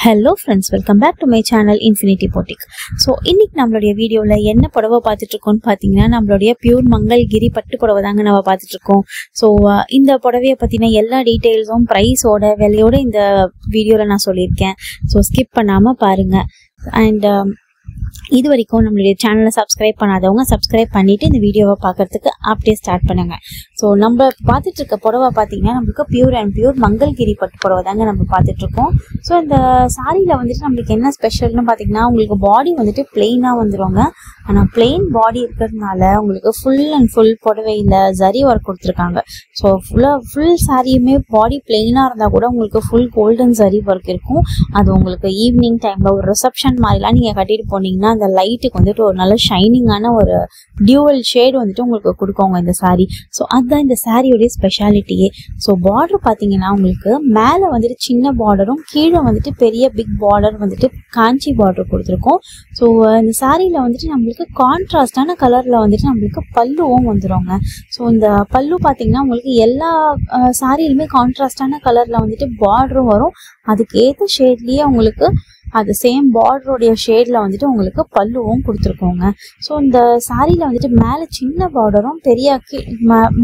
Hello friends, welcome back to my channel Infinity Boutique. So இன்னைக்கு நம்மளுடைய வீடியோல என்ன புடவை பார்த்துட்டு இருக்கோம்னு பாத்தீங்கன்னா நம்மளுடைய பியூர் மங்கல்கிரி பட்டு புடவை தாங்க நம்ம பார்த்துட்டு இருக்கோம். ஸோ இந்த புடவையை பத்தின எல்லா டீடைல்ஸும் பிரைஸோட விலையோட இந்த வீடியோல நான் சொல்லியிருக்கேன். ஸோ ஸ்கிப் பண்ணாம பாருங்க. அண்ட் இது வரைக்கும் நம்மளுடைய சேனலை சப்ஸ்கிரைப் பண்ணாதவங்க சப்ஸ்கிரைப் பண்ணிட்டு இந்த வீடியோவை பார்க்கறதுக்கு அப்படியே ஸ்டார்ட் பண்ணுங்க. ஸோ நம்ம பார்த்துட்டு இருக்க புடவை பார்த்தீங்கன்னா நம்மளுக்கு பியூர் அண்ட் பியூர் மங்கல்கிரி பட்டு புடவை தாங்க நம்ம பார்த்துட்டு இருக்கோம். ஸோ இந்த சாரியில் வந்துட்டு நம்மளுக்கு என்ன ஸ்பெஷல்னு பார்த்தீங்கன்னா உங்களுக்கு பாடி வந்துட்டு பிளெயினாக வந்துடுவாங்க. ஆனால் பிளெயின் பாடி இருக்கிறதுனால உங்களுக்கு ஃபுல் அண்ட் ஃபுல் புடவையில் ஜரி ஒர்க் கொடுத்துருக்காங்க. ஸோ ஃபுல் சாரியுமே பாடி பிளெயினாக இருந்தால் கூட உங்களுக்கு ஃபுல் கோல்டன் ஜரி ஒர்க் இருக்கும். அது உங்களுக்கு ஈவினிங் டைமில் ஒரு ரிசப்ஷன் மாதிரிலாம் நீங்கள் கட்டிட்டு போனீங்கன்னா அந்த லைட்டுக்கு வந்துட்டு ஒரு நல்ல ஷைனிங்கான ஒரு டியூவல் ஷேடு வந்துட்டு உங்களுக்கு கொடுக்குவாங்க இந்த சாரி. ஸோ அதுதான் இந்த சாரியோடைய ஸ்பெஷாலிட்டியே. ஸோ பார்டர் பார்த்தீங்கன்னா உங்களுக்கு மேலே வந்துட்டு சின்ன பார்டரும் கீழே வந்துட்டு பெரிய பிக் பார்டர் வந்துட்டு காஞ்சி பார்டர் கொடுத்துருக்கோம். ஸோ இந்த சாரியில் வந்துட்டு நம்மளுக்கு கான்ட்ராஸ்டான கலரில் வந்துட்டு நம்மளுக்கு பல்லுவும் வந்துடுங்க. ஸோ இந்த பல்லு பார்த்தீங்கன்னா உங்களுக்கு எல்லா சாரியிலுமே கான்ட்ராஸ்டான கலரில் வந்துட்டு பார்டரும் வரும். அதுக்கு ஏற்ற ஷேட்லேயே உங்களுக்கு அது சேம் பார்டருடைய ஷேடில் வந்துட்டு உங்களுக்கு பல்லுவும் கொடுத்துருக்கோங்க. ஸோ இந்த சாரியில் வந்துட்டு மேலே சின்ன பார்டரும் பெரிய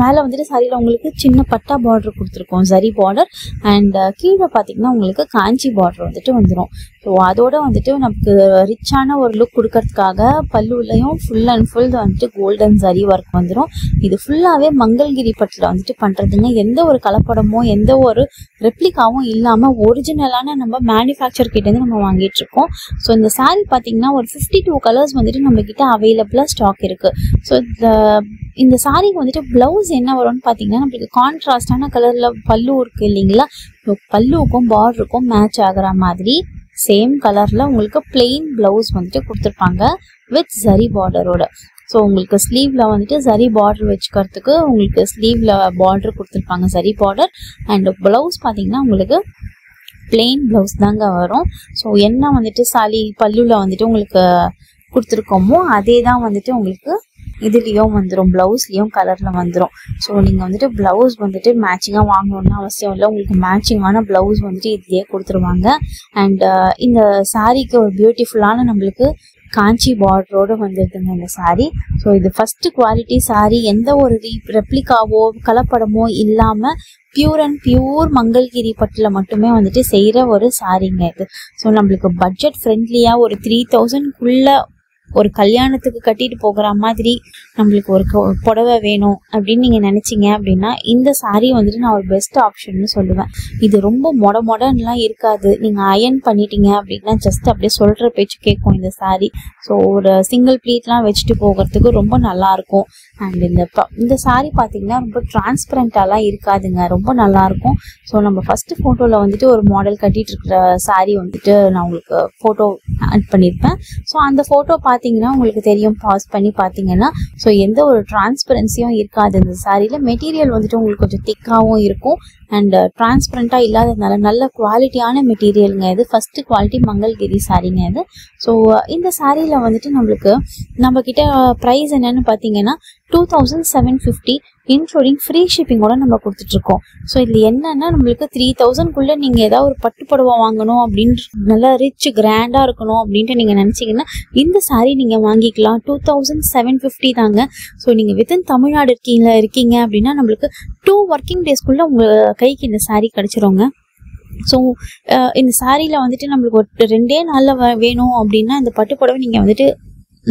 மேலே வந்துட்டு சாரியில் உங்களுக்கு சின்ன பட்டா பார்டர் கொடுத்துருக்கோம் ஜரி பார்டர். அண்ட் கீழே பார்த்தீங்கன்னா உங்களுக்கு காஞ்சி பார்டர் வந்துட்டு வந்துடும். ஸோ அதோட வந்துட்டு நமக்கு ரிச்சான ஒரு லுக் கொடுக்கறதுக்காக பல்லுலையும் ஃபுல் அண்ட் ஃபுல் வந்துட்டு கோல்டன் ஜரி ஒர்க் வந்துடும். இது ஃபுல்லாகவே மங்கல்கிரி பட்டில் வந்துட்டு பண்ணுறதுங்க. எந்த ஒரு கலப்படமோ எந்த ஒரு ரெப்ளிகாவும் இல்லாமல் ஒரிஜினலான நம்ம மேனுஃபேக்சர் கிட்டேருந்து நம்ம வாங்கிட்டு இருக்கோம். ஸோ இந்த சாரி பார்த்தீங்கன்னா ஒரு 52 கலர்ஸ் வந்துட்டு நம்ம கிட்ட அவைலபிளாக ஸ்டாக் இருக்குது. ஸோ இந்த சாரிக்கு வந்துட்டு பிளவுஸ் என்ன வரும்னு பார்த்தீங்கன்னா நம்மளுக்கு கான்ட்ராஸ்டான கலரில் பல்லு இருக்குது இல்லைங்களா. ஸோ பல்லுக்கும் பார்டருக்கும் மேட்ச் ஆகிற மாதிரி சேம் கலரில் உங்களுக்கு பிளெயின் பிளவுஸ் வந்துட்டு கொடுத்துருப்பாங்க வித் ஜரி பார்டரோட. ஸோ உங்களுக்கு ஸ்லீவில் வந்துட்டு ஜரி பார்டர் வச்சுக்கிறதுக்கு உங்களுக்கு ஸ்லீவில் பார்டர் கொடுத்துருப்பாங்க ஜரி பார்டர். அண்ட் ப்ளவுஸ் பார்த்தீங்கன்னா உங்களுக்கு பிளெயின் ப்ளவுஸ் தாங்க வரும். ஸோ என்ன வந்துட்டு சாலி பல்லுவில் வந்துட்டு உங்களுக்கு கொடுத்துருக்கோமோ அதே தான் வந்துட்டு உங்களுக்கு இதுலேயும் வந்துடும், ப்ளவுஸ்லேயும் கலரில் வந்துடும். ஸோ நீங்கள் வந்துட்டு ப்ளவுஸ் வந்துட்டு மேட்சிங்காக வாங்கணும்னு அவசியம் இல்லை. உங்களுக்கு மேட்சிங்கான ப்ளவுஸ் வந்துட்டு இதுலேயே கொடுத்துருவாங்க. அண்ட் இந்த சாரீக்கு ஒரு பியூட்டிஃபுல்லான நம்மளுக்கு காஞ்சி பார்டரோடு வந்துடுதுங்க இந்த சாரீ. ஸோ இது ஃபஸ்ட்டு குவாலிட்டி சாரீ. எந்த ஒரு ரெப்ளிகாவோ கலப்படமோ இல்லாமல் பியூர் அண்ட் பியூர் மங்கல்கிரி பட்டில் மட்டுமே வந்துட்டு செய்கிற ஒரு சாரீங்க இது. ஸோ நம்மளுக்கு பட்ஜெட் ஃப்ரெண்ட்லியாக ஒரு 3000க்குள்ளே ஒரு கல்யாணத்துக்கு கட்டிட்டு போகிற மாதிரி நம்மளுக்கு ஒரு புடவை வேணும் அப்படின்னு நீங்கள் நினச்சிங்க அப்படின்னா இந்த சாரீ வந்துட்டு நான் ஒரு பெஸ்ட் ஆப்ஷன்னு சொல்லுவேன். இது ரொம்ப மொடன்லாம் இருக்காது. நீங்கள் அயன் பண்ணிட்டீங்க அப்படின்னா ஜஸ்ட் அப்படியே சொல்கிற பேச்சு கேட்கும் இந்த சாரீ. ஸோ ஒரு சிங்கிள் ப்ளீட்லாம் வச்சுட்டு போகிறதுக்கு ரொம்ப நல்லாயிருக்கும். அண்ட் இந்த சாரீ பார்த்தீங்கன்னா ரொம்ப டிரான்ஸ்பரண்டாலாம் இருக்காதுங்க, ரொம்ப நல்லாயிருக்கும். ஸோ நம்ம ஃபஸ்ட்டு ஃபோட்டோவில் வந்துட்டு ஒரு மாடல் கட்டிகிட்டு இருக்கிற சாரீ வந்துட்டு நான் உங்களுக்கு ஃபோட்டோ ஆட் பண்ணியிருப்பேன். ஸோ அந்த ஃபோட்டோ பார்த்தீங்கன்னா உங்களுக்கு தெரியும், பாஸ் பண்ணி பார்த்தீங்கன்னா. ஸோ எந்த ஒரு டிரான்ஸ்பரன்சியும் இருக்காது இந்த சாரியில். மெட்டீரியல் வந்துட்டு உங்களுக்கு கொஞ்சம் திக்காகவும் இருக்கும் அண்ட் டிரான்ஸ்பரண்ட்டாக இல்லாததுனால நல்ல குவாலிட்டியான மெட்டீரியலுங்க இது. ஃபஸ்ட்டு குவாலிட்டி மங்கல்கிரி சாரீங்க இது. ஸோ இந்த சாரியில் வந்துட்டு நம்மளுக்கு நம்மக்கிட்ட ப்ரைஸ் என்னன்னு பார்த்தீங்கன்னா 2750 இன்க்ளூடிங் ஃப்ரீ ஷிப்பிங்கோட நம்ம கொடுத்துட்ருக்கோம். ஸோ இதில் என்னன்னா நம்மளுக்கு 3000க்குள்ளே நீங்கள் ஏதாவது ஒரு பட்டு புடவை வாங்கணும் அப்படின்ட்டு நல்லா ரிச் கிராண்டாக இருக்கணும் அப்படின்ட்டு நீங்கள் நினச்சிங்கன்னா இந்த சாரீ நீங்கள் வாங்கிக்கலாம். 2750 தாங்க. ஸோ நீங்கள் வித்தின் தமிழ்நாடு இருக்கீங்க அப்படின்னா நம்மளுக்கு 2 ஒர்க்கிங் டேஸ்க்குள்ளே உங்கள் கைக்கு இந்த சாரீ கிடச்சிருங்க. ஸோ இந்த சாரியில் வந்துட்டு நம்மளுக்கு ஒரு 2 நாளில் வேணும் அப்படின்னா இந்த பட்டு புடவை நீங்கள் வந்துட்டு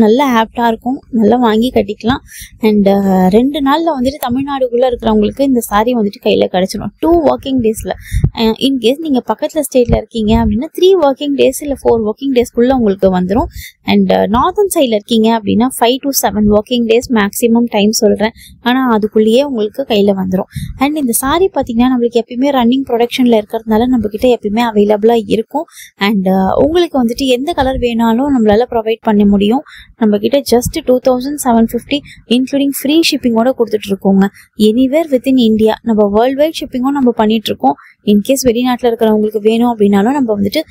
நல்லா ஆப்டாக இருக்கும், நல்லா வாங்கி கட்டிக்கலாம். அண்ட் 2 நாளில் வந்துட்டு தமிழ்நாடுக்குள்ளே இருக்கிறவங்களுக்கு இந்த சாரீ வந்துட்டு கையில் கிடச்சிடும் 2 ஒர்க்கிங் டேஸில். இன்கேஸ் நீங்கள் பக்கத்தில் ஸ்டேட்டில் இருக்கீங்க அப்படின்னா 3 ஒர்க்கிங் டேஸ் இல்லை 4 ஒர்க்கிங் டேஸ்க்குள்ளே உங்களுக்கு வந்துடும். அண்ட் நார்த்தன் சைடில் இருக்கீங்க அப்படின்னா 5 to 7 working days maximum time சொல்கிறேன். ஆனால் அதுக்குள்ளேயே உங்களுக்கு கையில் வந்துடும். அண்ட் இந்த சாரீ பார்த்தீங்கன்னா நம்மளுக்கு எப்பயுமே ரன்னிங் ப்ரொடக்ஷனில் இருக்கிறதுனால நம்மக்கிட்ட எப்பயுமே அவைலபிளாக இருக்கும். அண்ட் உங்களுக்கு வந்துட்டு எந்த கலர் வேணாலும் நம்மளால ப்ரொவைட் பண்ண முடியும். நம்ம கிட்ட ஜஸ்ட் 2750 இன்க்ளூடிங் ஃப்ரீ ஷிப்பிங்கோட கொடுத்துட்டு இருக்கோங்க. எனிவேர் வித்தின் இந்தியா நம்ம வேர்ல்டு வைட் ஷிப்பிங்கும் நம்ம பண்ணிட்டு இருக்கோம். இன்கேஸ் வெளிநாட்டில் இருக்கிறவங்களுக்கு வேணும் அப்படின்னாலும் நம்ம வந்துட்டு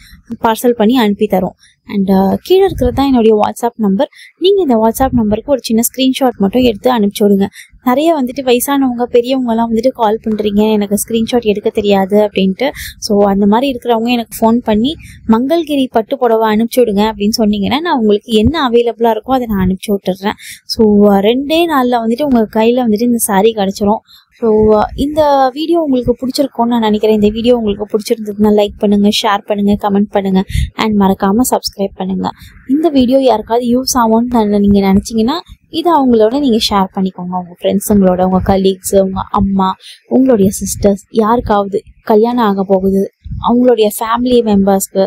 பார்சல் பண்ணி அனுப்பி தரோம். அண்ட் கீழே இருக்கிறது தான் என்னுடைய வாட்ஸ்அப் நம்பர். நீங்கள் இந்த வாட்ஸ்அப் நம்பருக்கு ஒரு சின்ன ஸ்க்ரீன்ஷாட் மட்டும் எடுத்து அனுப்பிச்சி விடுங்க. நிறைய வந்துட்டு வயசானவங்க பெரியவங்கலாம் வந்துட்டு கால் பண்ணுறீங்க, எனக்கு ஸ்க்ரீன்ஷாட் எடுக்க தெரியாது அப்படின்ட்டு. ஸோ அந்த மாதிரி இருக்கிறவங்க எனக்கு ஃபோன் பண்ணி மங்கள்கிரி பட்டு புடவை அனுப்பிச்சி விடுங்க அப்படின்னு சொன்னீங்கன்னா நான் உங்களுக்கு என்ன அவைலபிளாக இருக்கோ அதை நான் அனுப்பிச்சி விட்டுறேன். ஸோ 2 நாளில் வந்துட்டு உங்கள் கையில் வந்துட்டு இந்த சாரீ கிடச்சிரும். ஸோ இந்த வீடியோ உங்களுக்கு பிடிச்சிருக்கோன்னு நான் நினைக்கிறேன். இந்த வீடியோ உங்களுக்கு பிடிச்சிருந்ததுன்னா லைக் பண்ணுங்கள், ஷேர் பண்ணுங்கள், கமெண்ட் பண்ணுங்கள் அண்ட் மறக்காமல் சப்ஸ்கிரைப் பண்ணுங்கள். இந்த வீடியோ யாருக்காவது யூஸ் ஆகும்னு நீங்கள் நினச்சிங்கன்னா இதை அவங்களோட நீங்கள் ஷேர் பண்ணிக்கோங்க. உங்கள் ஃப்ரெண்ட்ஸுங்களோட, உங்கள் கலீக்ஸு, உங்கள் அம்மா, உங்களுடைய சிஸ்டர்ஸ், யாருக்காவது கல்யாணம் ஆக போகுது, அவங்களுடைய ஃபேமிலி மெம்பர்ஸ்க்கு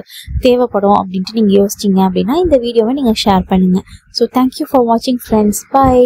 தேவைப்படும் அப்படின்ட்டு நீங்கள் யோசிச்சிங்க அப்படின்னா இந்த வீடியோவை நீங்கள் ஷேர் பண்ணுங்கள். ஸோ தேங்க்யூ ஃபார் வாட்சிங் ஃப்ரெண்ட்ஸ். பை.